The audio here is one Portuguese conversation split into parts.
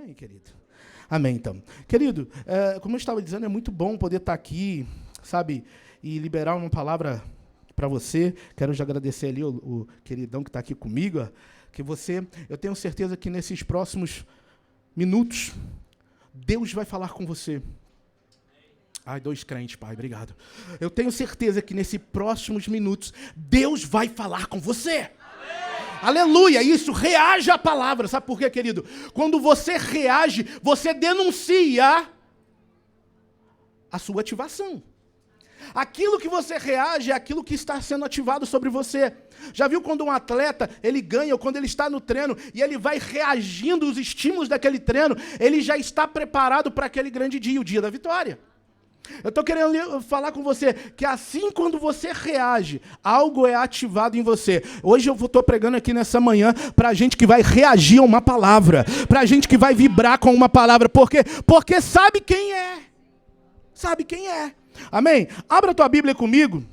Amém, querido? Amém, então. Querido, como eu estava dizendo, é muito bom poder estar aqui, sabe, e liberar uma palavra para você. Quero já agradecer ali o queridão que está aqui comigo, que eu tenho certeza que nesses próximos minutos, Deus vai falar com você. Ai, 2 crentes, pai, obrigado. Eu tenho certeza que nesses próximos minutos, Deus vai falar com você. Aleluia, isso, reaja à palavra. Sabe por quê, querido? Quando você reage, você denuncia a sua ativação. Aquilo que você reage é aquilo que está sendo ativado sobre você. Já viu quando um atleta, ele ganha, ou quando ele está no treino, e ele vai reagindo aos estímulos daquele treino, ele já está preparado para aquele grande dia, o dia da vitória. Eu estou querendo falar com você que assim quando você reage, algo é ativado em você. Hoje eu estou pregando aqui nessa manhã para gente que vai reagir a uma palavra, para gente que vai vibrar com uma palavra, porque sabe quem é. Sabe quem é. Amém? Abra a tua Bíblia comigo.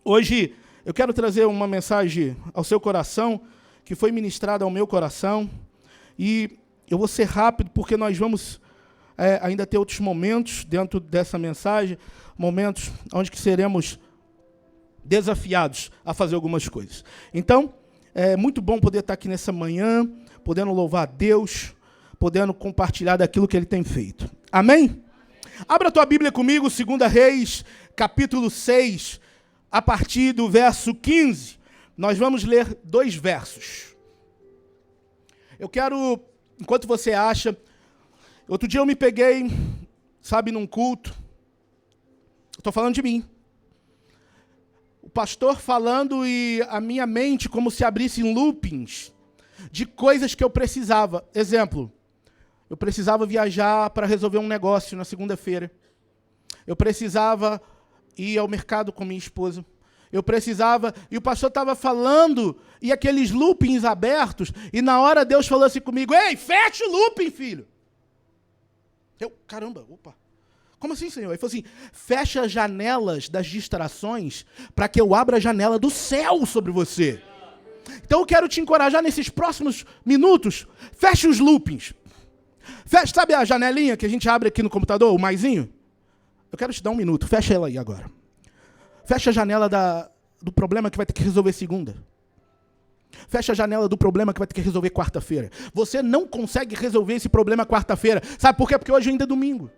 Hoje eu quero trazer uma mensagem ao seu coração, que foi ministrada ao meu coração, e eu vou ser rápido porque nós vamos ainda ter outros momentos dentro dessa mensagem, momentos onde que seremos desafiados a fazer algumas coisas. Então, é muito bom poder estar aqui nessa manhã, podendo louvar a Deus, podendo compartilhar daquilo que Ele tem feito. Amém? Abra a tua Bíblia comigo, 2 Reis, capítulo 6, a partir do verso 15. Nós vamos ler 2 versos. Eu quero, enquanto você acha... Outro dia eu me peguei, sabe, num culto. Estou falando de mim. O pastor falando e a minha mente como se abrisse em loopings de coisas que eu precisava. Exemplo, eu precisava viajar para resolver um negócio na segunda-feira. Eu precisava ir ao mercado com minha esposa. Eu precisava, e o pastor estava falando, e aqueles loopings abertos, e na hora Deus falou assim comigo: ei, fecha o looping, filho. Eu, caramba, opa. Como assim, Senhor? Ele falou assim: fecha as janelas das distrações para que eu abra a janela do céu sobre você. Então eu quero te encorajar nesses próximos minutos. Feche os loopings. Fecha, sabe a janelinha que a gente abre aqui no computador, o maisinho? Eu quero te dar um minuto. Fecha ela aí agora. Fecha a janela do problema que vai ter que resolver segunda. Fecha a janela do problema que vai ter que resolver quarta-feira. Você não consegue resolver esse problema quarta-feira. Sabe por quê? Porque hoje ainda é domingo.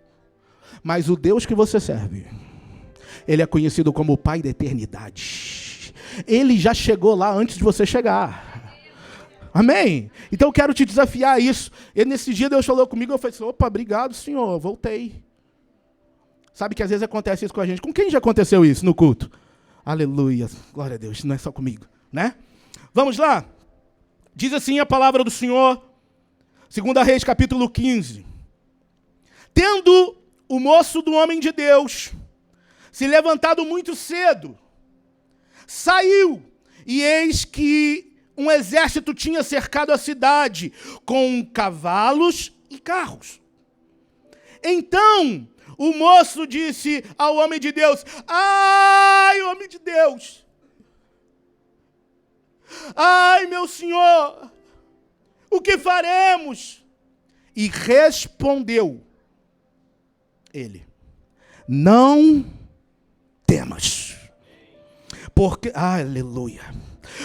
Mas o Deus que você serve, Ele é conhecido como o Pai da eternidade. Ele já chegou lá antes de você chegar. Amém? Então eu quero te desafiar a isso. E nesse dia Deus falou comigo, eu falei assim: opa, obrigado, Senhor, eu voltei. Sabe que às vezes acontece isso com a gente. Com quem já aconteceu isso no culto? Aleluia, glória a Deus, não é só comigo, né? Vamos lá? Diz assim a palavra do Senhor, 2 Reis, capítulo 15. Tendo o moço do homem de Deus se levantado muito cedo, saiu, e eis que um exército tinha cercado a cidade, com cavalos e carros. Então, o moço disse ao homem de Deus: ai, homem de Deus! Ai, meu senhor, o que faremos? E respondeu ele: não temas, porque, aleluia,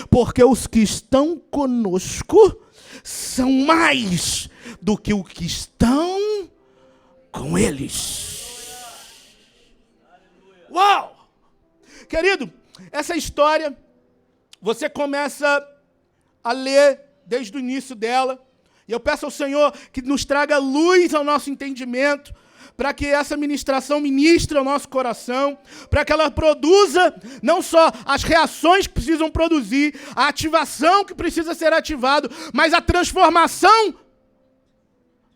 porque os que estão conosco são mais do que os que estão com eles. Uau! Querido, essa história você começa a ler desde o início dela. E eu peço ao Senhor que nos traga luz ao nosso entendimento, para que essa ministração ministre ao nosso coração, para que ela produza não só as reações que precisam produzir, a ativação que precisa ser ativado, mas a transformação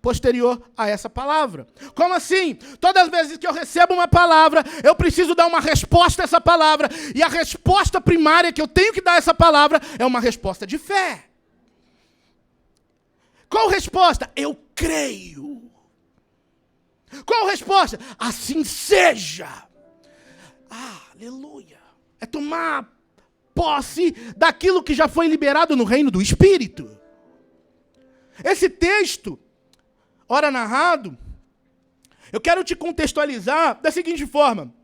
posterior a essa palavra. Como assim? Todas as vezes que eu recebo uma palavra, eu preciso dar uma resposta a essa palavra, e a resposta primária que eu tenho que dar a essa palavra é uma resposta de fé. Qual resposta? Eu creio. Qual resposta? Assim seja. Aleluia. É tomar posse daquilo que já foi liberado no reino do Espírito. Esse texto, ora narrado, eu quero te contextualizar da seguinte forma.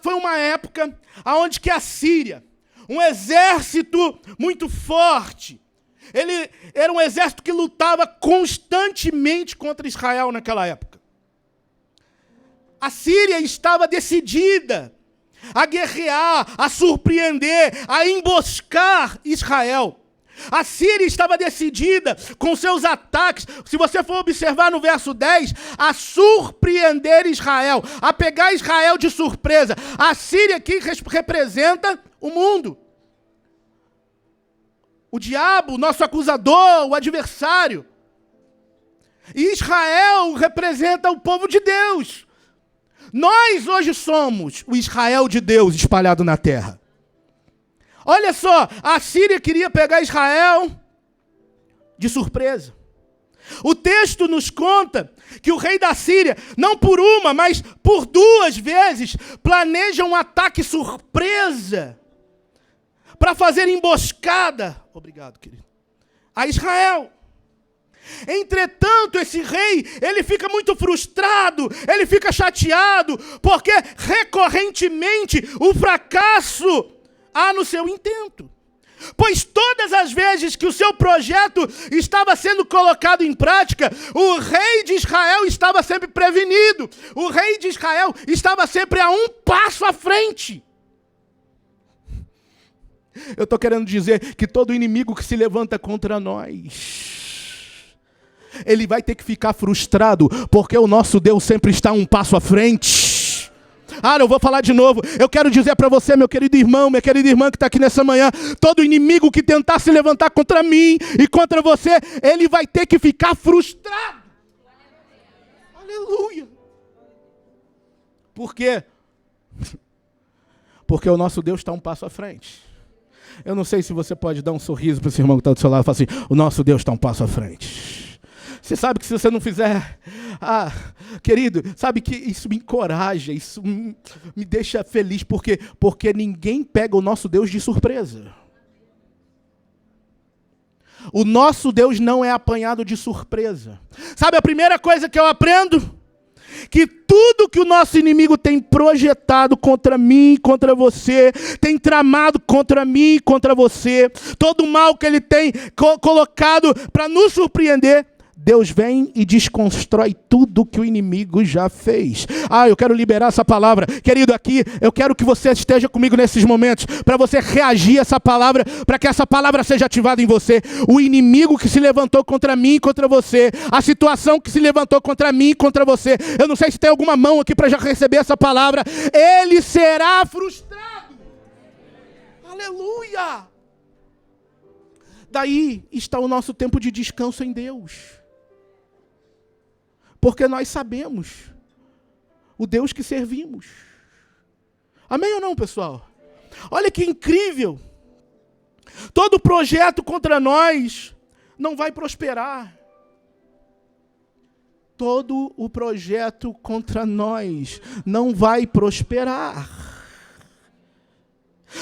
Foi uma época onde que a Síria, um exército muito forte, ele era um exército que lutava constantemente contra Israel naquela época. A Síria estava decidida a guerrear, a surpreender, a emboscar Israel. A Síria estava decidida com seus ataques, se você for observar no verso 10, a surpreender Israel, a pegar Israel de surpresa. A Síria aqui representa o mundo. O diabo, nosso acusador, o adversário. E Israel representa o povo de Deus. Nós hoje somos o Israel de Deus espalhado na terra. Olha só, a Síria queria pegar Israel de surpresa. O texto nos conta que o rei da Síria, não por uma, mas por 2 vezes, planeja um ataque surpresa para fazer emboscada, obrigado, querido, a Israel. Entretanto, esse rei, ele fica muito frustrado, ele fica chateado, porque recorrentemente o fracasso há no seu intento. Pois todas as vezes que o seu projeto estava sendo colocado em prática, o rei de Israel estava sempre prevenido. O rei de Israel estava sempre a um passo à frente. Eu estou querendo dizer que todo inimigo que se levanta contra nós, ele vai ter que ficar frustrado, porque o nosso Deus sempre está um passo à frente. Eu vou falar de novo. Eu quero dizer para você, meu querido irmão, minha querida irmã que está aqui nessa manhã, todo inimigo que tentar se levantar contra mim e contra você, ele vai ter que ficar frustrado. Aleluia. Por quê? Porque o nosso Deus está um passo à frente. Eu não sei se você pode dar um sorriso para esse irmão que está do seu lado e falar assim, o nosso Deus está um passo à frente. Você sabe que se você não fizer, querido, sabe que isso me encoraja, isso me deixa feliz, porque ninguém pega o nosso Deus de surpresa. O nosso Deus não é apanhado de surpresa. Sabe a primeira coisa que eu aprendo? Que tudo que o nosso inimigo tem projetado contra mim, contra você, tem tramado contra mim, contra você, todo o mal que ele tem colocado para nos surpreender, Deus vem e desconstrói tudo que o inimigo já fez. Eu quero liberar essa palavra. Querido, aqui, eu quero que você esteja comigo nesses momentos, para você reagir a essa palavra, para que essa palavra seja ativada em você. O inimigo que se levantou contra mim e contra você, a situação que se levantou contra mim e contra você, eu não sei se tem alguma mão aqui para já receber essa palavra, ele será frustrado. Aleluia! Daí está o nosso tempo de descanso em Deus. Porque nós sabemos o Deus que servimos. Amém ou não, pessoal? Olha que incrível. Todo projeto contra nós não vai prosperar. Todo o projeto contra nós não vai prosperar.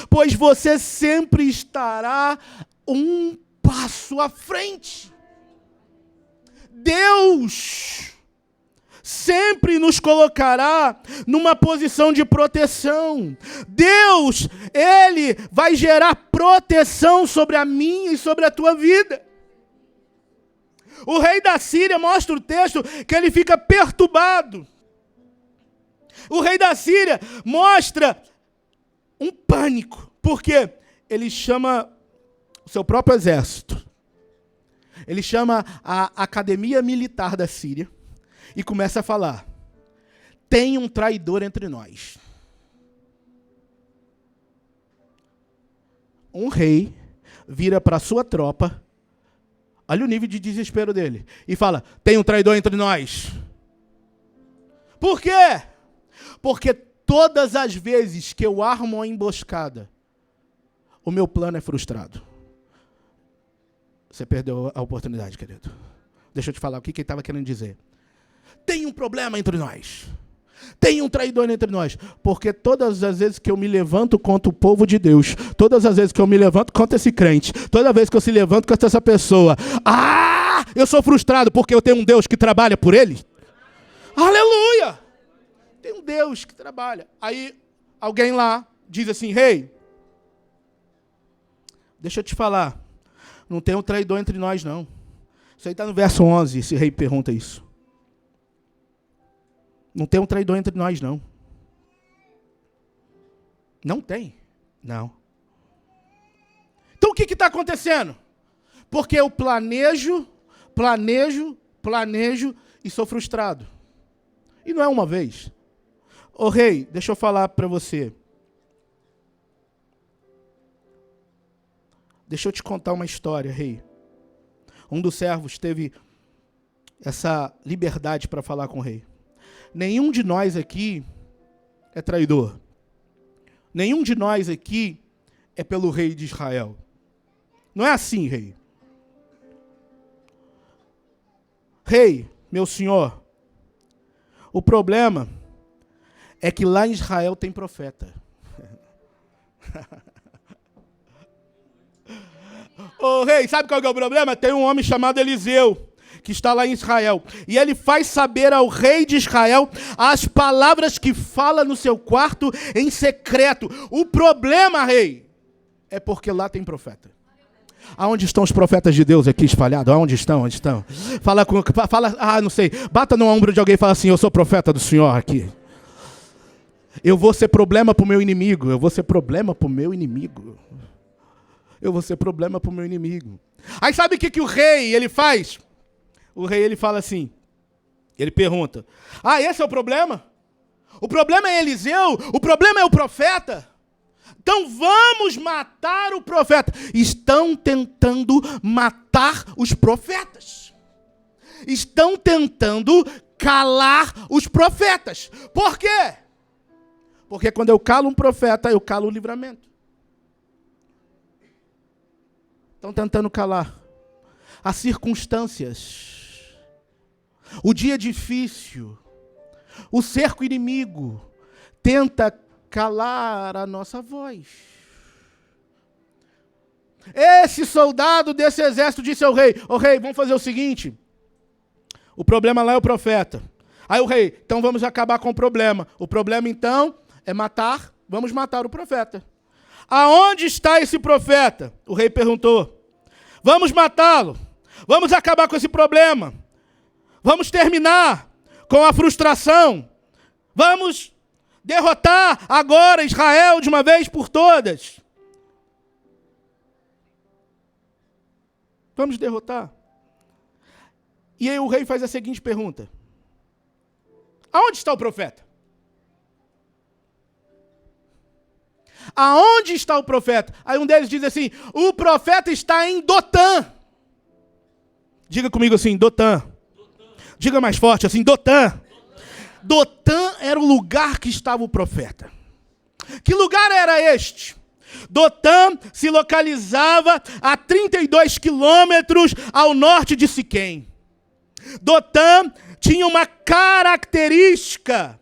Pois você sempre estará um passo à frente. Deus sempre nos colocará numa posição de proteção. Deus, Ele vai gerar proteção sobre a minha e sobre a tua vida. O rei da Síria, mostra o texto, que ele fica perturbado. O rei da Síria mostra um pânico, porque ele chama o seu próprio exército, ele chama a academia militar da Síria, e começa a falar, tem um traidor entre nós. Um rei vira para a sua tropa, olha o nível de desespero dele, e fala, tem um traidor entre nós. Por quê? Porque todas as vezes que eu armo uma emboscada, o meu plano é frustrado. Você perdeu a oportunidade, querido. Deixa eu te falar o que ele estava querendo dizer. Tem um problema entre nós. Tem um traidor entre nós. Porque todas as vezes que eu me levanto contra o povo de Deus, todas as vezes que eu me levanto contra esse crente, toda vez que eu se levanto contra essa pessoa, Eu sou frustrado porque eu tenho um Deus que trabalha por ele. Aleluia! Tem um Deus que trabalha. Aí alguém lá diz assim, rei, deixa eu te falar, não tem um traidor entre nós, não. Isso aí está no verso 11, esse rei pergunta isso. Não tem um traidor entre nós, não. Não tem? Não. Então o que está acontecendo? Porque eu planejo e sou frustrado. E não é uma vez. Ô rei, deixa eu falar para você. Deixa eu te contar uma história, rei. Um dos servos teve essa liberdade para falar com o rei. Nenhum de nós aqui é traidor. Nenhum de nós aqui é pelo rei de Israel. Não é assim, rei. Rei, meu senhor, o problema é que lá em Israel tem profeta. Ô rei, sabe qual é o problema? Tem um homem chamado Eliseu, que está lá em Israel. E ele faz saber ao rei de Israel as palavras que fala no seu quarto em secreto. O problema, rei, é porque lá tem profeta. Aonde estão os profetas de Deus aqui espalhados? Aonde estão? Onde estão? Fala, não sei. Bata no ombro de alguém e fala assim, eu sou profeta do Senhor aqui. Eu vou ser problema para o meu inimigo. Eu vou ser problema para o meu inimigo. Eu vou ser problema para o meu inimigo. Aí sabe o que o rei ele faz? O rei ele fala assim, ele pergunta, esse é o problema? O problema é Eliseu? O problema é o profeta? Então vamos matar o profeta. Estão tentando matar os profetas. Estão tentando calar os profetas. Por quê? Porque quando eu calo um profeta, eu calo o livramento. Estão tentando calar as circunstâncias, o dia difícil, o cerco inimigo, tenta calar a nossa voz. Esse soldado desse exército disse ao rei, ô rei, vamos fazer o seguinte, o problema lá é o profeta. Aí o rei, então vamos acabar com o problema. O problema então é vamos matar o profeta. Aonde está esse profeta? O rei perguntou. Vamos matá-lo. Vamos acabar com esse problema. Vamos terminar com a frustração. Vamos derrotar agora Israel de uma vez por todas. Vamos derrotar. E aí o rei faz a seguinte pergunta. Aonde está o profeta? Aonde está o profeta? Aí um deles diz assim, o profeta está em Dotã. Diga comigo assim, Dotã. Diga mais forte assim, Dotã. Dotã era o lugar que estava o profeta. Que lugar era este? Dotã se localizava a 32 quilômetros ao norte de Siquém. Dotã tinha uma característica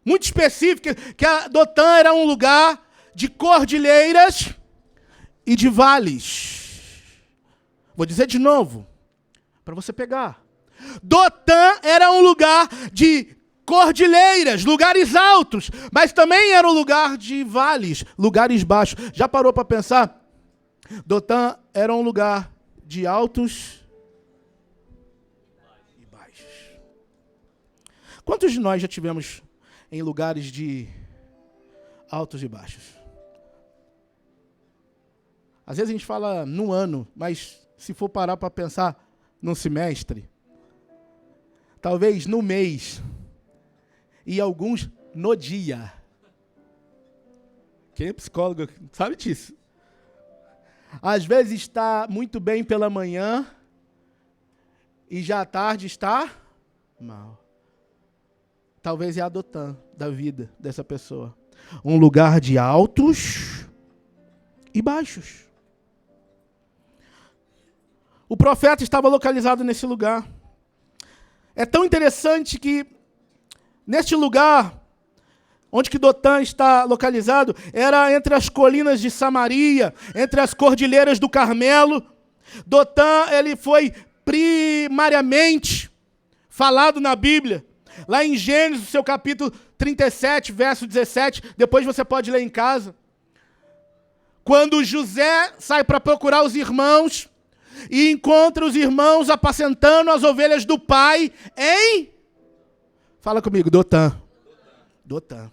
muito específica, que a Dotã era um lugar de cordilheiras e de vales. Vou dizer de novo, para você pegar. Dotã era um lugar de cordilheiras, lugares altos, mas também era um lugar de vales, lugares baixos. Já parou para pensar? Dotã era um lugar de altos e baixos. Quantos de nós já tivemos em lugares de altos e baixos? Às vezes a gente fala no ano, mas se for parar para pensar num semestre, talvez no mês, e alguns no dia. Quem é psicólogo sabe disso. Às vezes está muito bem pela manhã e já à tarde está mal. Talvez é a Dotã da vida dessa pessoa. Um lugar de altos e baixos. O profeta estava localizado nesse lugar. É tão interessante que neste lugar, onde que Dotã está localizado, era entre as colinas de Samaria, entre as cordilheiras do Carmelo. Dotã, ele foi primariamente falado na Bíblia. Lá em Gênesis, seu capítulo 37, verso 17, depois você pode ler em casa. Quando José sai para procurar os irmãos e encontra os irmãos apacentando as ovelhas do pai em... Fala comigo, Dotã. Dotã.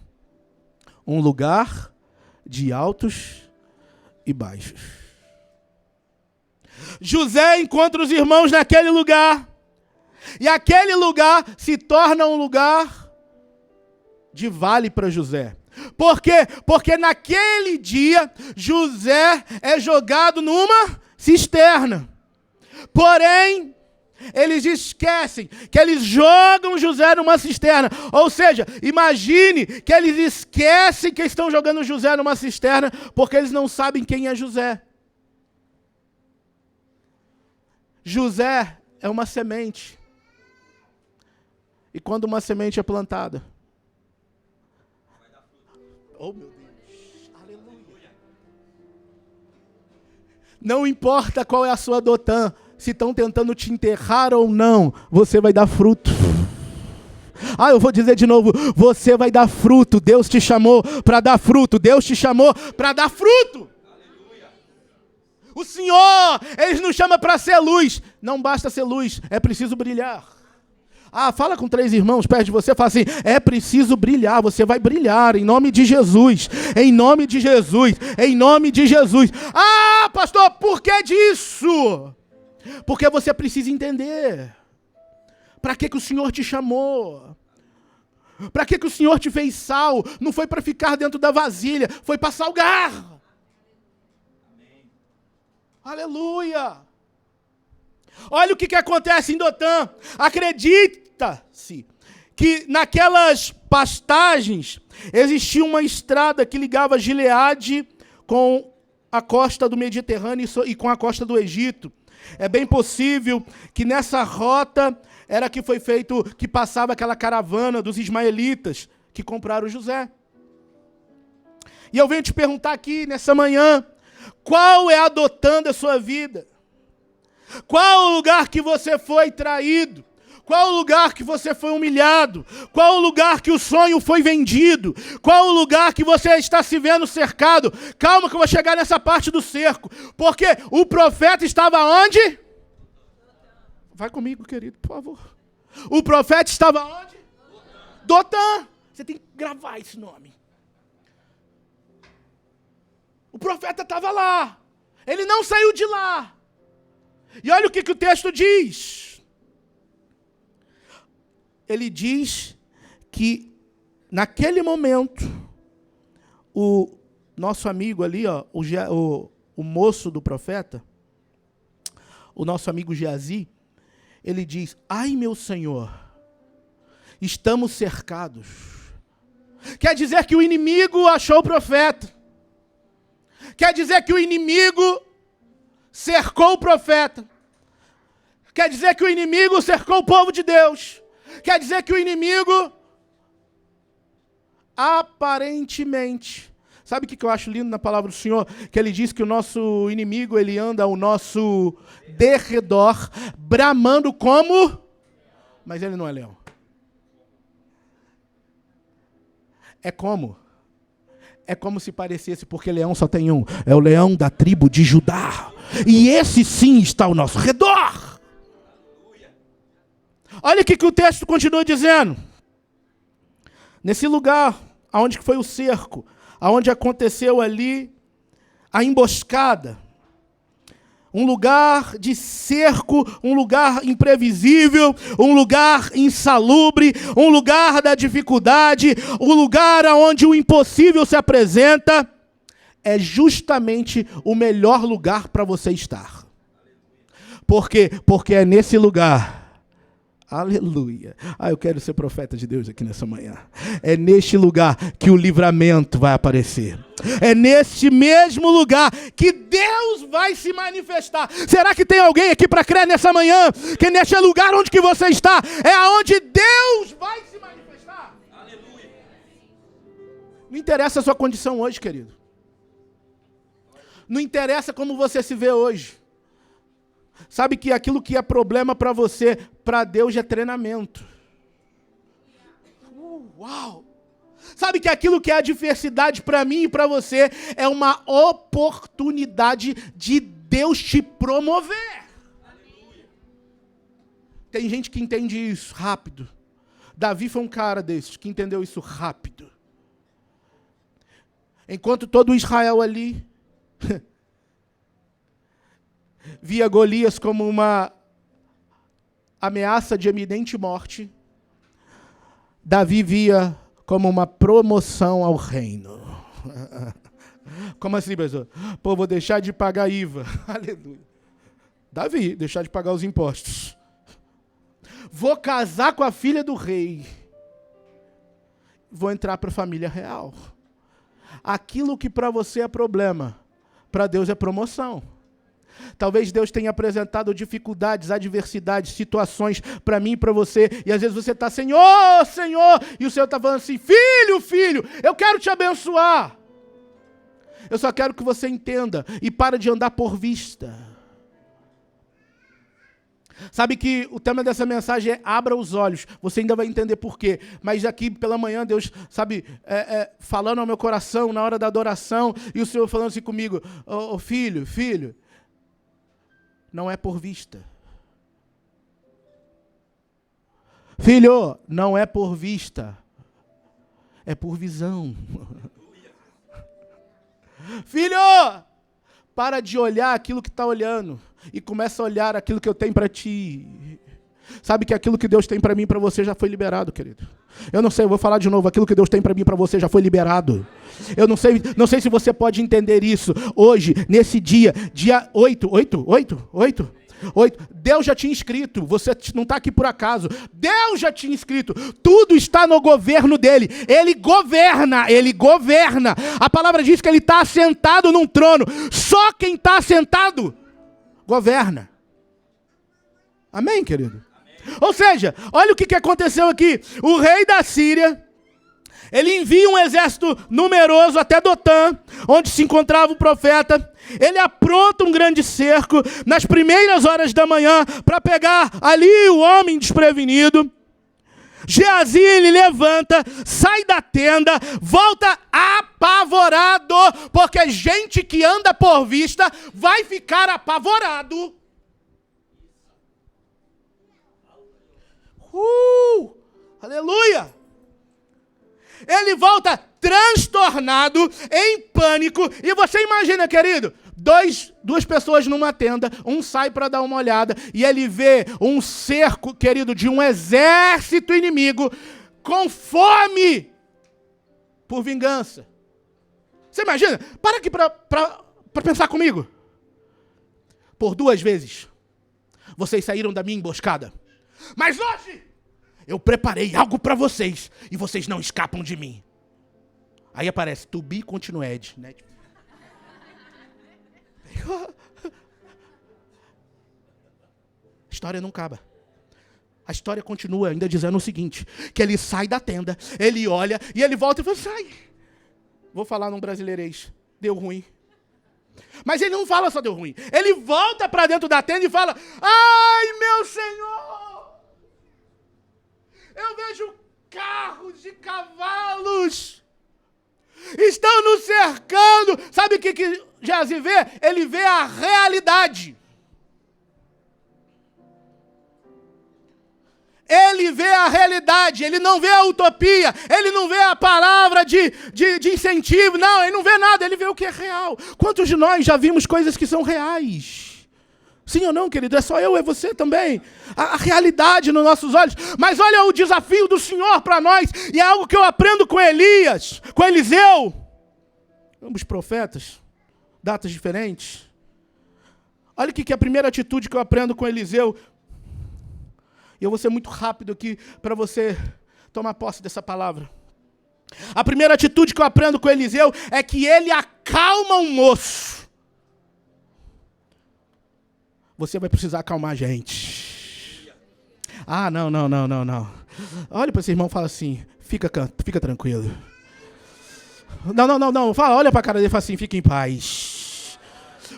Um lugar de altos e baixos. José encontra os irmãos naquele lugar. E aquele lugar se torna um lugar de vale para José. Por quê? Porque naquele dia, José é jogado numa cisterna. Porém, eles esquecem que eles jogam José numa cisterna. Ou seja, imagine que eles esquecem que estão jogando José numa cisterna, porque eles não sabem quem é José. José é uma semente. E quando uma semente é plantada, oh meu Deus, aleluia. Não importa qual é a sua Dotã, se estão tentando te enterrar ou não, você vai dar fruto. Eu vou dizer de novo, você vai dar fruto. Deus te chamou para dar fruto. Deus te chamou para dar fruto. Aleluia. O Senhor, Ele nos chama para ser luz. Não basta ser luz, é preciso brilhar. Fala com 3 irmãos perto de você, fala assim, é preciso brilhar, você vai brilhar, em nome de Jesus, em nome de Jesus, em nome de Jesus. Pastor, por que disso? Porque você precisa entender, para que o Senhor te chamou? Para que o Senhor te fez sal? Não foi para ficar dentro da vasilha, foi para salgar. Amém. Aleluia. Olha o que acontece em Dotã. Acredita-se que naquelas pastagens existia uma estrada que ligava Gileade com a costa do Mediterrâneo e com a costa do Egito. É bem possível que nessa rota era que foi feito, que passava aquela caravana dos ismaelitas que compraram José. E eu venho te perguntar aqui nessa manhã, qual é a Dotã da sua vida? Qual o lugar que você foi traído? Qual o lugar que você foi humilhado? Qual o lugar que o sonho foi vendido? Qual o lugar que você está se vendo cercado? Calma que eu vou chegar nessa parte do cerco. Porque o profeta estava onde? Vai comigo, querido, por favor. O profeta estava onde? Dotã. Você tem que gravar esse nome. O profeta estava lá. Ele não saiu de lá. E olha o que o texto diz. Ele diz que, naquele momento, o nosso amigo ali, o moço do profeta, o nosso amigo Geazi, ele diz, ai meu Senhor, estamos cercados. Quer dizer que o inimigo achou o profeta. Quer dizer que o inimigo cercou o profeta. Quer dizer que o inimigo cercou o povo de Deus. Quer dizer que o inimigo, aparentemente, sabe o que eu acho lindo na palavra do Senhor? Que ele diz que o nosso inimigo, ele anda ao nosso derredor, bramando como? Mas ele não é leão. É como? É como se parecesse, porque leão só tem um. É o leão da tribo de Judá. E esse sim está ao nosso redor. Olha o que o texto continua dizendo. Nesse lugar, onde foi o cerco, onde aconteceu ali a emboscada, um lugar de cerco, um lugar imprevisível, um lugar insalubre, um lugar da dificuldade, um lugar onde o impossível se apresenta, é justamente o melhor lugar para você estar. Por quê? Porque é nesse lugar. Aleluia. Eu quero ser profeta de Deus aqui nessa manhã. É neste lugar que o livramento vai aparecer. É neste mesmo lugar que Deus vai se manifestar. Será que tem alguém aqui para crer nessa manhã que neste lugar onde que você está é aonde Deus vai se manifestar? Aleluia. Não interessa a sua condição hoje, querido. Não interessa como você se vê hoje. Sabe que aquilo que é problema para você, para Deus é treinamento. Uau! Sabe que aquilo que é adversidade para mim e para você é uma oportunidade de Deus te promover. Tem gente que entende isso rápido. Davi foi um cara desses que entendeu isso rápido. Enquanto todo Israel ali via Golias como uma ameaça de eminente morte, Davi via como uma promoção ao reino. Como assim, pessoal? Pô, vou deixar de pagar IVA. Aleluia. Davi, deixar de pagar os impostos. Vou casar com a filha do rei. Vou entrar para a família real. Aquilo que para você é problema, para Deus é promoção. Talvez Deus tenha apresentado dificuldades, adversidades, situações para mim e para você. E às vezes você está, Senhor, Senhor. E o Senhor está falando assim, filho, filho, eu quero te abençoar. Eu só quero que você entenda e para de andar por vista. Sabe que o tema dessa mensagem é abra os olhos. Você ainda vai entender por quê. Mas aqui pela manhã Deus, sabe, falando ao meu coração na hora da adoração. E o Senhor falando assim comigo, oh, filho, filho. Não é por vista. Filho, não é por vista. É por visão. Filho, para de olhar aquilo que está olhando e começa a olhar aquilo que eu tenho para ti. Sabe que aquilo que Deus tem para mim e para você já foi liberado, querido. Eu não sei, eu vou falar de novo. Aquilo que Deus tem para mim e para você já foi liberado. Eu não sei se você pode entender isso. Hoje, nesse dia 8, Deus já tinha escrito. Você não está aqui por acaso. Deus já tinha escrito. Tudo está no governo dele. Ele governa. A palavra diz que ele está assentado num trono. Só quem está assentado governa. Amém, querido? Ou seja, olha o que aconteceu aqui. O rei da Síria, ele envia um exército numeroso até Dotã, onde se encontrava o profeta. Ele apronta um grande cerco nas primeiras horas da manhã para pegar ali o homem desprevenido. Geazi, ele levanta, sai da tenda, volta apavorado, porque gente que anda por vista vai ficar apavorado. Aleluia! Ele volta transtornado, em pânico. E você imagina, querido, duas pessoas numa tenda, um sai para dar uma olhada e ele vê um cerco, querido, de um exército inimigo com fome por vingança. Você imagina? Para aqui para pensar comigo. Por 2 vezes, vocês saíram da minha emboscada. Mas hoje, eu preparei algo para vocês e vocês não escapam de mim. Aí aparece, to be continued, né? A história não acaba. A história continua ainda dizendo o seguinte, que ele sai da tenda, ele olha e ele volta e fala, sai. Vou falar num brasileirês, deu ruim. Mas ele não fala só deu ruim. Ele volta para dentro da tenda e fala, ai meu Senhor, eu vejo carros de cavalos, estão nos cercando. Sabe o que Geazi vê? Ele vê a realidade. Ele vê a realidade, ele não vê a utopia, ele não vê a palavra de incentivo, não, ele não vê nada, ele vê o que é real. Quantos de nós já vimos coisas que são reais? Sim ou não, querido? É só eu, é você também. A realidade nos nossos olhos. Mas olha o desafio do Senhor para nós, e é algo que eu aprendo com Elias, com Eliseu. Ambos profetas, datas diferentes. Olha o que é a primeira atitude que eu aprendo com Eliseu. E eu vou ser muito rápido aqui para você tomar posse dessa palavra. A primeira atitude que eu aprendo com Eliseu é que ele acalma um moço. Você vai precisar acalmar a gente. Ah, não. Olha para esse irmão e fala assim, fica tranquilo. Não. Olha para a cara dele e fala assim, fica em paz.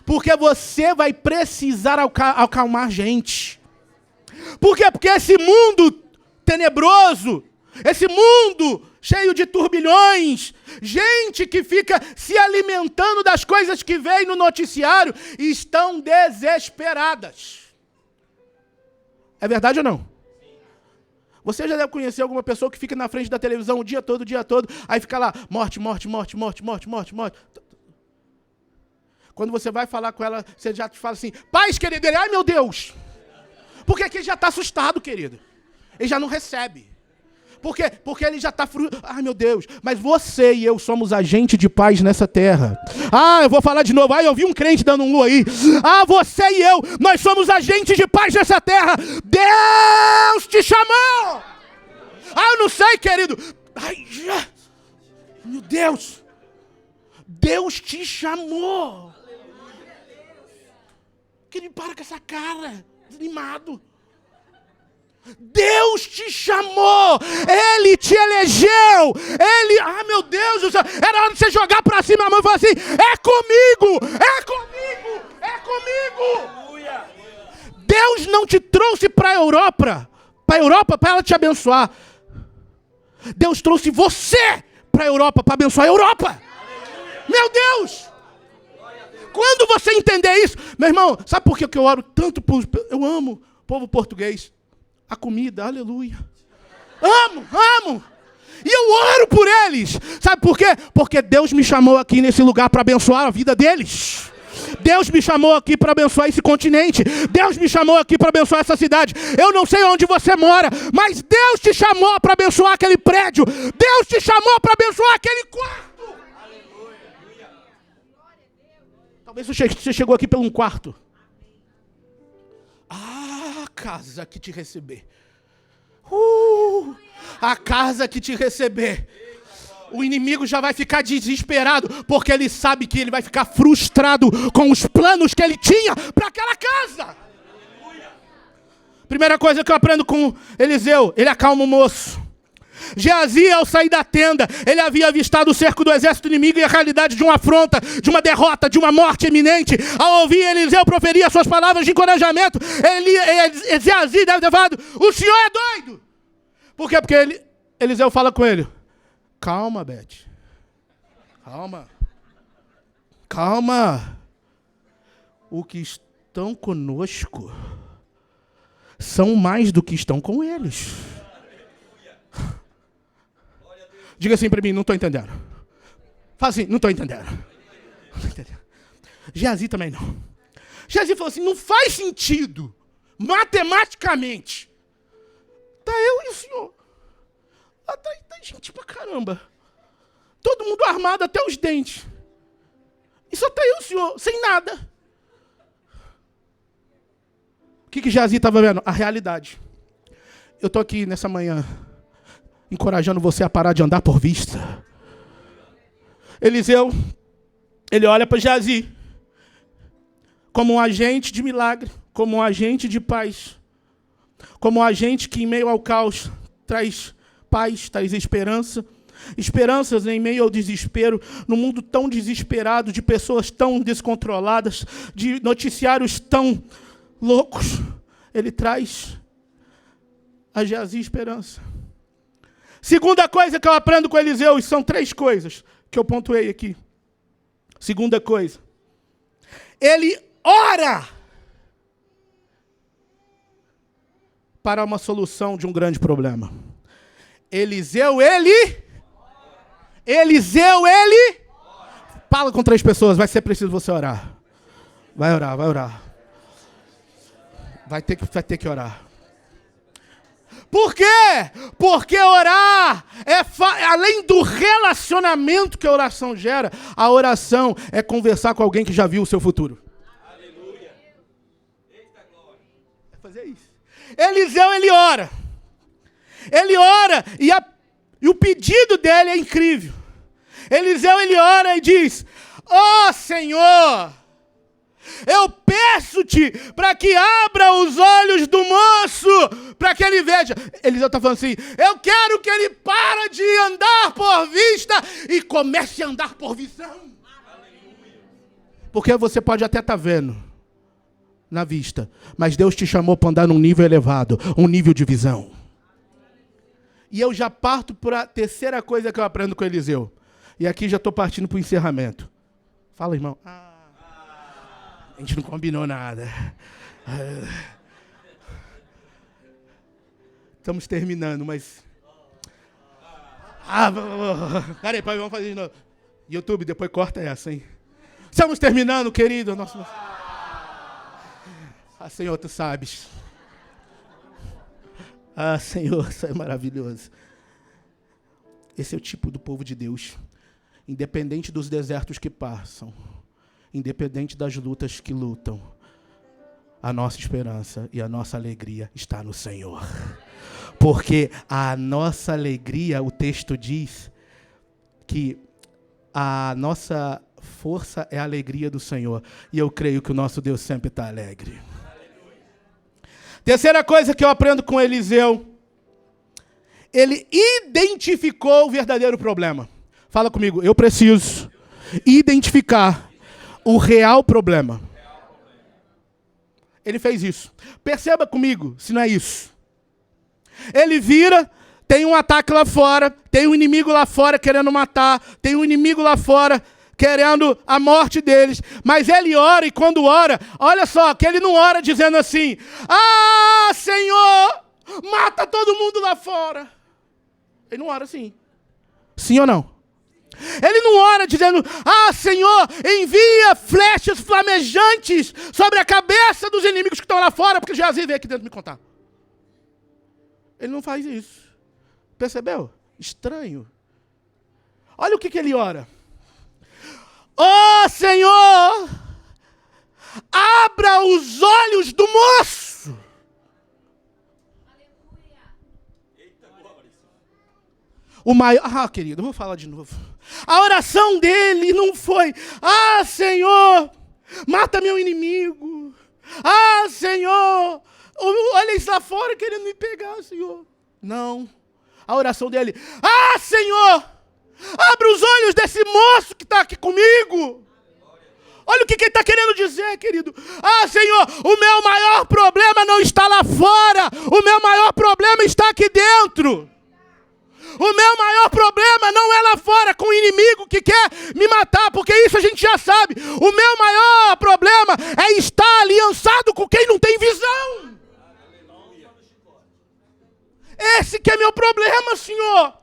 Porque você vai precisar acalmar gente. Por quê? Porque esse mundo tenebroso, esse mundo cheio de turbilhões, gente que fica se alimentando das coisas que vem no noticiário, estão desesperadas. É verdade ou não? Você já deve conhecer alguma pessoa que fica na frente da televisão o dia todo, aí fica lá, morte, morte, morte, morte, morte, morte, morte. Quando você vai falar com ela, você já fala assim, paz, querido, ele, ai meu Deus. Porque aqui ele já está assustado, querido. Ele já não recebe. Por quê? Porque ele já está ai meu Deus, mas você e eu somos agente de paz nessa terra. Ah, eu vou falar de novo. Ah, eu vi um crente dando um aí. Ah, você e eu, nós somos agentes de paz nessa terra. Deus te chamou. Ah, eu não sei, querido. Ai, meu Deus. Deus te chamou. Querido, para com essa cara, desanimado. Deus te chamou, Ele te elegeu, Ele, meu Deus do céu, era hora de você jogar para cima a mão e falar assim, é comigo, é comigo, é comigo. Deus não te trouxe para a Europa para ela te abençoar. Deus trouxe você para a Europa para abençoar a Europa. Meu Deus! Quando você entender isso, meu irmão, sabe por que eu oro tanto eu amo o povo português? A comida, aleluia. Amo. E eu oro por eles. Sabe por quê? Porque Deus me chamou aqui nesse lugar para abençoar a vida deles. Deus me chamou aqui para abençoar esse continente. Deus me chamou aqui para abençoar essa cidade. Eu não sei onde você mora, mas Deus te chamou para abençoar aquele prédio. Deus te chamou para abençoar aquele quarto. Aleluia. Talvez você chegou aqui pelo um quarto. Casa que te receber. A casa que te receber. O inimigo já vai ficar desesperado, porque ele sabe que ele vai ficar frustrado com os planos que ele tinha para aquela casa. Primeira coisa que eu aprendo com Eliseu, ele acalma o moço. Geazi, ao sair da tenda, ele havia avistado o cerco do exército inimigo e a realidade de uma afronta, de uma derrota, de uma morte iminente. Ao ouvir Eliseu proferir as suas palavras de encorajamento, Geazi deve ter falado, o senhor é doido. Por quê? Porque Eliseu fala com ele, calma, Beth, calma. O que estão conosco são mais do que estão com eles. Diga assim para mim, não estou entendendo. Fala assim, não estou entendendo. Geazi também não. Geazi falou assim, não faz sentido, matematicamente. Tá eu e o senhor. Lá atrás tá gente pra caramba. Todo mundo armado até os dentes. E só tá eu e o senhor, sem nada. O que Geazi estava vendo? A realidade. Eu estou aqui nessa manhã encorajando você a parar de andar por vista. Eliseu, ele olha para Geazi como um agente de milagre, como um agente de paz, como um agente que em meio ao caos traz paz, traz esperança. Esperanças em meio ao desespero, num mundo tão desesperado, de pessoas tão descontroladas, de noticiários tão loucos. Ele traz a Geazi esperança. Segunda coisa que eu aprendo com Eliseu, e são 3 coisas que eu pontuei aqui. Segunda coisa, ele ora para uma solução de um grande problema. Eliseu, ele fala com 3 pessoas, vai ser preciso você orar. Vai orar. Vai ter que orar. Por quê? Porque orar além do relacionamento que a oração gera, a oração é conversar com alguém que já viu o seu futuro. Aleluia. Eita glória. É fazer isso. Eliseu, ele ora. Ele ora e o pedido dele é incrível. Eliseu, ele ora e diz, ó Senhor, eu peço-te para que abra os olhos do moço, para que ele veja. Eliseu está falando assim, eu quero que ele pare de andar por vista e comece a andar por visão. Porque você pode até estar vendo na vista, mas Deus te chamou para andar num nível elevado, um nível de visão. E eu já parto para a terceira coisa que eu aprendo com Eliseu. E aqui já estou partindo para o encerramento. Fala, irmão. A gente não combinou nada. Estamos terminando, mas... Peraí, pai, vamos fazer de novo. YouTube, depois corta essa, hein? Estamos terminando, querido. Nosso... Senhor, tu sabes. Senhor, isso é maravilhoso. Esse é o tipo do povo de Deus. Independente dos desertos que passam, independente das lutas que lutam, a nossa esperança e a nossa alegria está no Senhor. Porque a nossa alegria, o texto diz que a nossa força é a alegria do Senhor. E eu creio que o nosso Deus sempre está alegre. Terceira coisa que eu aprendo com Eliseu. Ele identificou o verdadeiro problema. Fala comigo, eu preciso identificar o real problema. Ele fez isso. Perceba comigo, se não é isso. Ele vira, tem um ataque lá fora, tem um inimigo lá fora querendo matar, tem um inimigo lá fora querendo a morte deles. Mas ele ora, e quando ora, olha só, que ele não ora dizendo assim: Senhor, mata todo mundo lá fora. Ele não ora assim. Sim ou não? Ele não ora dizendo: Senhor, envia flechas flamejantes sobre a cabeça dos inimigos que estão lá fora, porque Geazi veio aqui dentro me contar. Ele não faz isso. Percebeu? Estranho. Olha o que ele ora. Senhor, abra os olhos do moço. O maior... querido, eu vou falar de novo. A oração dele não foi: Senhor, mata meu inimigo. Senhor, olha eles lá fora querendo me pegar, Senhor. Não. A oração dele: Senhor, abre os olhos desse moço que está aqui comigo. Olha o que ele está querendo dizer, querido. Senhor, o meu maior problema não está lá fora. O meu maior problema está aqui dentro. O meu maior problema não é lá fora com o inimigo que quer me matar, porque isso a gente já sabe. O meu maior problema é estar aliançado com quem não tem visão. Esse que é meu problema, Senhor.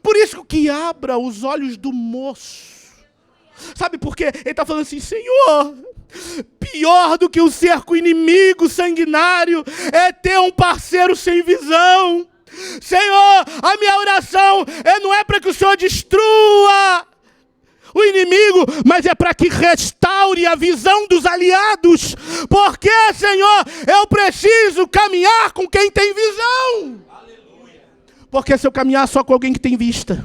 Por isso que abra os olhos do moço. Sabe por quê? Ele está falando assim: Senhor, pior do que o cerco inimigo sanguinário é ter um parceiro sem visão. Senhor, a minha oração não é para que o Senhor destrua o inimigo, mas é para que restaure a visão dos aliados. Porque, Senhor, eu preciso caminhar com quem tem visão. Aleluia. Porque se eu caminhar só com alguém que tem vista,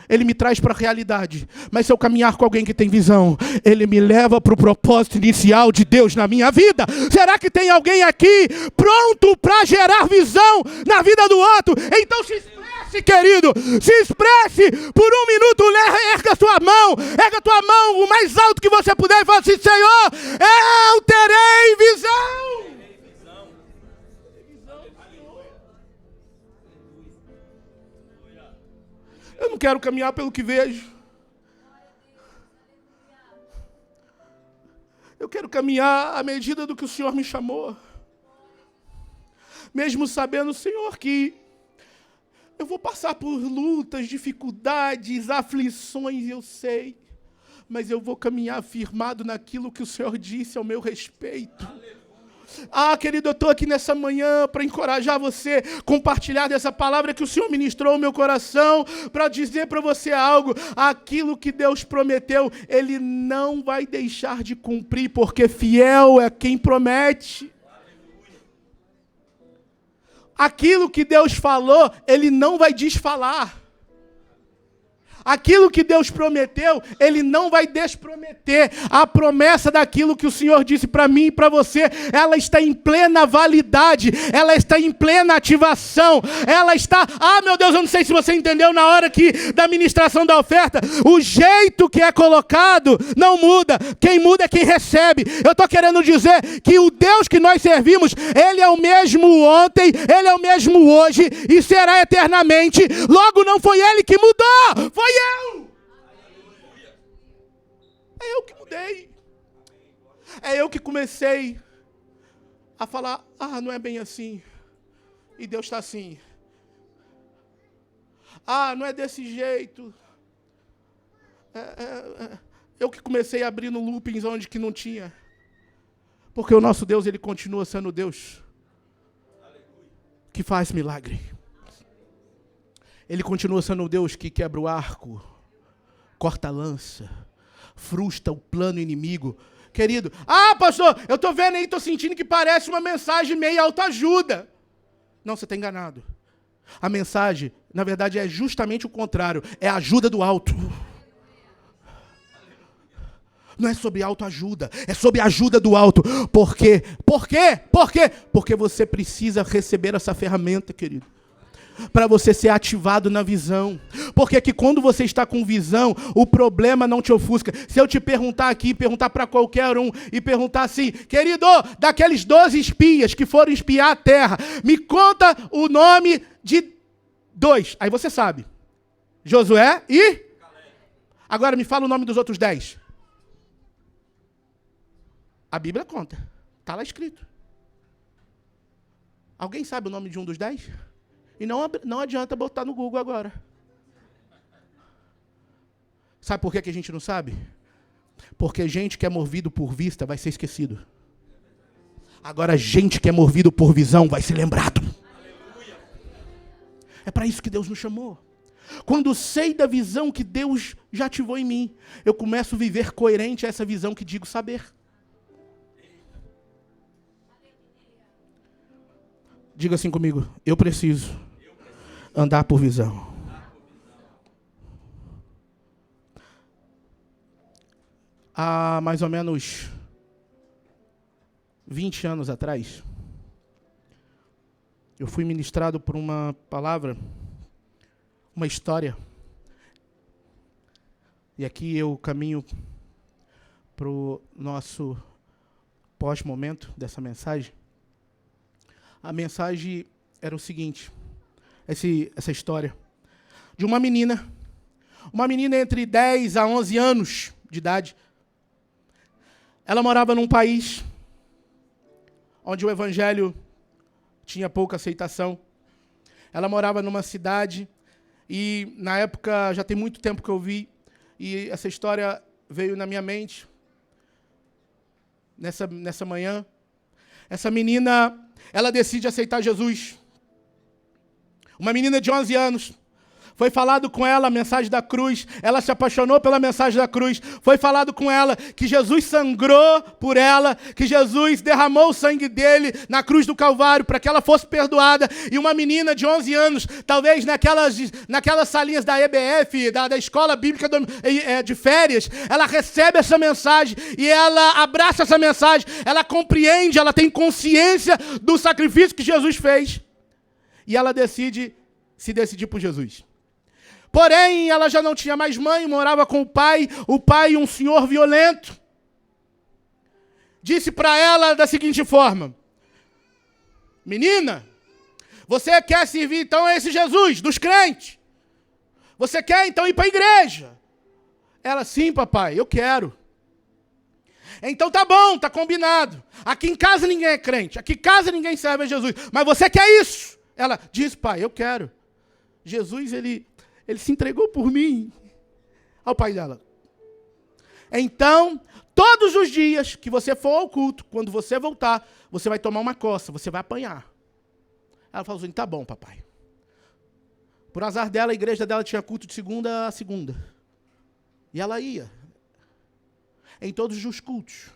ele me traz para a realidade. Mas se eu caminhar com alguém que tem visão, ele me leva para o propósito inicial de Deus na minha vida. Será que tem alguém aqui pronto para gerar visão na vida do outro? Então se expresse, querido. Se expresse por um minuto. Erga tua mão o mais alto que você puder e fala assim: Senhor, eu terei visão. Eu não quero caminhar pelo que vejo. Eu quero caminhar à medida do que o Senhor me chamou. Mesmo sabendo, Senhor, que eu vou passar por lutas, dificuldades, aflições, eu sei. Mas eu vou caminhar firmado naquilo que o Senhor disse ao meu respeito. Querido, eu estou aqui nessa manhã para encorajar você, compartilhar dessa palavra que o Senhor ministrou ao meu coração, para dizer para você algo: aquilo que Deus prometeu, Ele não vai deixar de cumprir, porque fiel é quem promete. Aquilo que Deus falou, Ele não vai desfalar. Aquilo que Deus prometeu, Ele não vai desprometer. A promessa daquilo que o Senhor disse para mim e para você, ela está em plena validade, ela está em plena ativação, ela está... Ah, meu Deus, eu não sei se você entendeu na hora da ministração da oferta, o jeito que é colocado não muda, quem muda é quem recebe. Eu estou querendo dizer que o Deus que nós servimos, Ele é o mesmo ontem, Ele é o mesmo hoje e será eternamente. Logo, não foi Ele que mudou, foi eu. É eu que mudei. É eu que comecei a falar, não é bem assim. E Deus está assim. Não é desse jeito. Eu que comecei a abrir no loopings onde que não tinha. Porque o nosso Deus, Ele continua sendo Deus que faz milagre. Ele continua sendo o Deus que quebra o arco, corta a lança, frustra o plano inimigo. Querido, pastor, eu estou vendo aí, estou sentindo que parece uma mensagem meio autoajuda. Não, você está enganado. A mensagem, na verdade, é justamente o contrário. É a ajuda do alto. Não é sobre autoajuda, é sobre a ajuda do alto. Por quê? Por quê? Por quê? Porque você precisa receber essa ferramenta, querido, para você ser ativado na visão. Porque que quando você está com visão, o problema não te ofusca. Se eu te perguntar aqui, perguntar para qualquer um, e perguntar assim, querido, daqueles 12 espias que foram espiar a terra, me conta o nome de 2. Aí você sabe. Josué e? Agora me fala o nome dos outros 10. A Bíblia conta. Está lá escrito. Alguém sabe o nome de um dos 10? E não adianta botar no Google agora. Sabe por que a gente não sabe? Porque gente que é movido por vista vai ser esquecido. Agora, gente que é movido por visão vai ser lembrado. É para isso que Deus nos chamou. Quando sei da visão que Deus já ativou em mim, eu começo a viver coerente a essa visão que digo saber. Diga assim comigo, eu preciso andar por visão. Há mais ou menos 20 anos atrás, eu fui ministrado por uma palavra, uma história. E aqui eu caminho para o nosso pós-momento dessa mensagem. A mensagem era o seguinte, essa história de uma menina entre 10 a 11 anos de idade. Ela morava num país onde o evangelho tinha pouca aceitação. Ela morava numa cidade e, na época, já tem muito tempo que eu vi, e essa história veio na minha mente nessa manhã. Essa menina, ela decide aceitar Jesus. Uma menina de 11 anos. Foi falado com ela a mensagem da cruz. Ela se apaixonou pela mensagem da cruz. Foi falado com ela que Jesus sangrou por ela, que Jesus derramou o sangue dele na cruz do Calvário para que ela fosse perdoada. E uma menina de 11 anos, talvez naquelas salinhas da EBF, da Escola Bíblica de Férias, ela recebe essa mensagem e ela abraça essa mensagem. Ela compreende, ela tem consciência do sacrifício que Jesus fez. E ela decide se decidir por Jesus. Porém, ela já não tinha mais mãe, morava com o pai, um senhor violento. Disse para ela da seguinte forma: menina, você quer servir então a esse Jesus dos crentes? Você quer então ir para a igreja? Ela, sim, papai, eu quero. Então tá bom, tá combinado. Aqui em casa ninguém é crente, aqui em casa ninguém serve a Jesus, mas você quer isso? Ela diz, pai, eu quero. Jesus, ele se entregou por mim ao pai dela. Então, todos os dias que você for ao culto, quando você voltar, você vai tomar uma coça, você vai apanhar. Ela falou assim, tá bom, papai. Por azar dela, a igreja dela tinha culto de segunda a segunda. E ela ia em todos os cultos.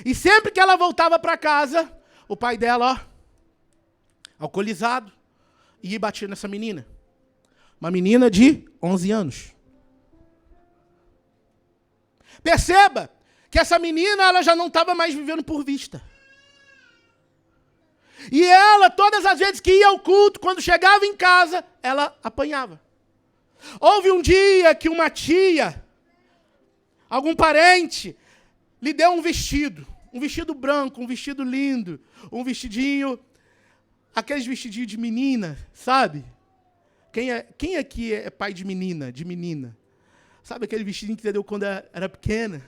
E sempre que ela voltava para casa, o pai dela, alcoolizado, ia e batia nessa menina. Uma menina de 11 anos. Perceba que essa menina ela já não estava mais vivendo por vista. E ela, todas as vezes que ia ao culto, quando chegava em casa, ela apanhava. Houve um dia que uma tia, algum parente, lhe deu um vestido branco, um vestido lindo, um vestidinho, aqueles vestidinhos de menina, sabe? Quem aqui é pai de menina, de menina? Sabe aquele vestidinho que você deu quando era pequena?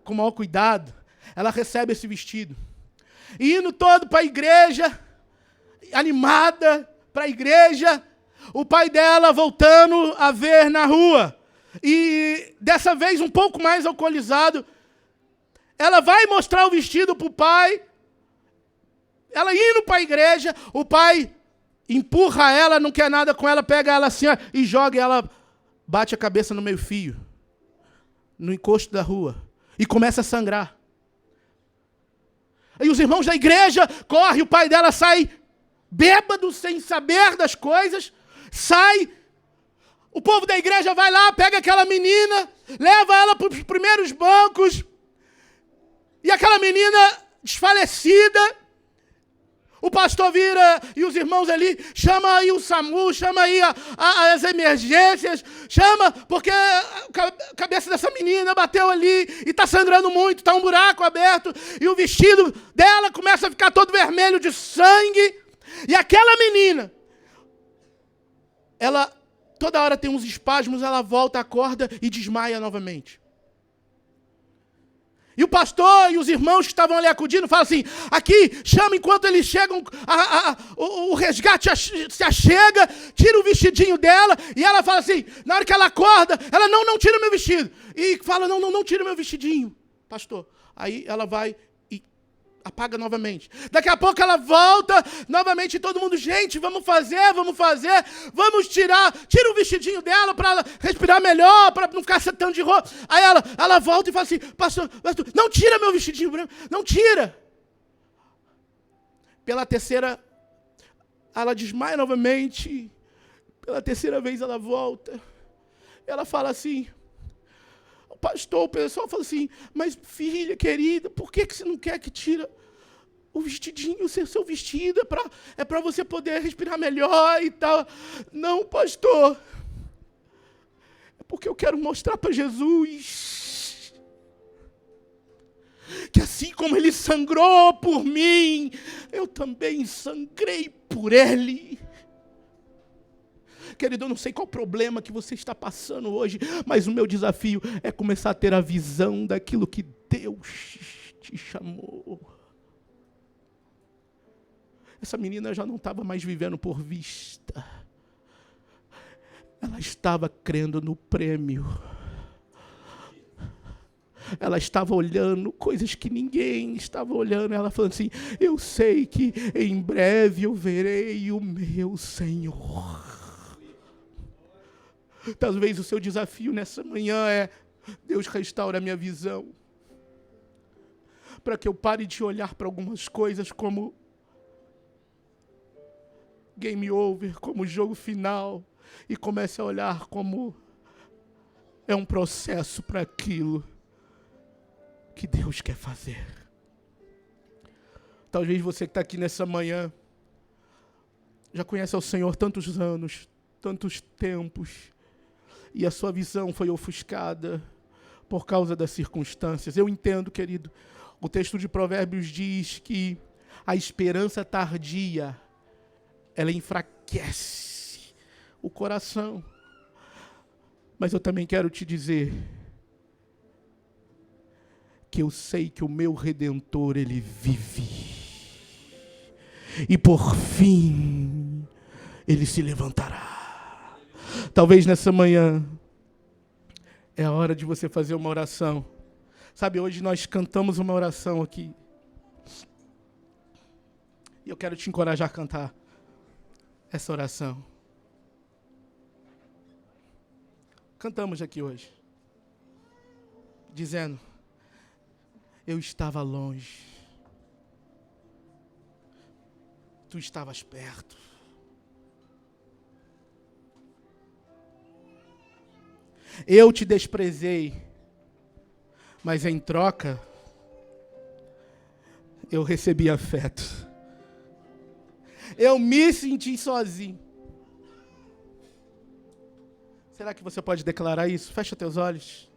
Com o maior cuidado. Ela recebe esse vestido. E indo todo para a igreja, animada para a igreja, o pai dela voltando a ver na rua. E dessa vez um pouco mais alcoolizado, ela vai mostrar o vestido para o pai. Ela indo para a igreja, o pai empurra ela, não quer nada com ela, pega ela assim ó, e joga, e ela bate a cabeça no meio-fio, no encosto da rua, e começa a sangrar. Aí os irmãos da igreja correm, o pai dela sai bêbado, sem saber das coisas, sai. O povo da igreja vai lá, pega aquela menina, leva ela para os primeiros bancos, e aquela menina desfalecida, o pastor vira e os irmãos ali, chama aí o SAMU, chama aí as emergências, chama, porque a cabeça dessa menina bateu ali e está sangrando muito, está um buraco aberto, e o vestido dela começa a ficar todo vermelho de sangue, e aquela menina, ela toda hora tem uns espasmos, ela volta, acorda e desmaia novamente. E o pastor e os irmãos que estavam ali acudindo falam assim, aqui, chama enquanto eles chegam, o resgate se achega, tira o vestidinho dela, e ela fala assim, na hora que ela acorda, ela, não tira o meu vestido. E fala, não tira o meu vestidinho, pastor. Aí ela vai e apaga novamente. Daqui a pouco ela volta, novamente, e todo mundo, gente, vamos tirar, tira o vestidinho dela para ela respirar melhor, para não ficar tanto de roupa. Aí ela volta e fala assim, pastor, não tira meu vestidinho branco, não tira. Pela terceira, ela desmaia novamente, pela terceira vez ela volta, ela fala assim, pastor, o pessoal fala assim, mas filha querida, por que você não quer que tira o vestidinho, o seu vestido, é para você poder respirar melhor e tal. Não, pastor, é porque eu quero mostrar para Jesus que assim como ele sangrou por mim, eu também sangrei por ele. Querido, eu não sei qual problema que você está passando hoje, mas o meu desafio é começar a ter a visão daquilo que Deus te chamou. Essa menina já não estava mais vivendo por vista. Ela estava crendo no prêmio. Ela estava olhando coisas que ninguém estava olhando. Ela falando assim, eu sei que em breve eu verei o meu Senhor. Talvez o seu desafio nessa manhã é, Deus restaura a minha visão, para que eu pare de olhar para algumas coisas como game over, como jogo final, e comece a olhar como é um processo para aquilo que Deus quer fazer. Talvez você que está aqui nessa manhã já conhece ao Senhor tantos anos, tantos tempos, e a sua visão foi ofuscada por causa das circunstâncias. Eu entendo, querido, o texto de Provérbios diz que a esperança tardia, ela enfraquece o coração. Mas eu também quero te dizer que eu sei que o meu Redentor, ele vive. E por fim, ele se levantará. Talvez nessa manhã é a hora de você fazer uma oração. Sabe, hoje nós cantamos uma oração aqui. E eu quero te encorajar a cantar essa oração. Cantamos aqui hoje, dizendo, eu estava longe, tu estavas perto. Eu te desprezei, mas em troca, eu recebi afeto. Eu me senti sozinho. Será que você pode declarar isso? Fecha teus olhos.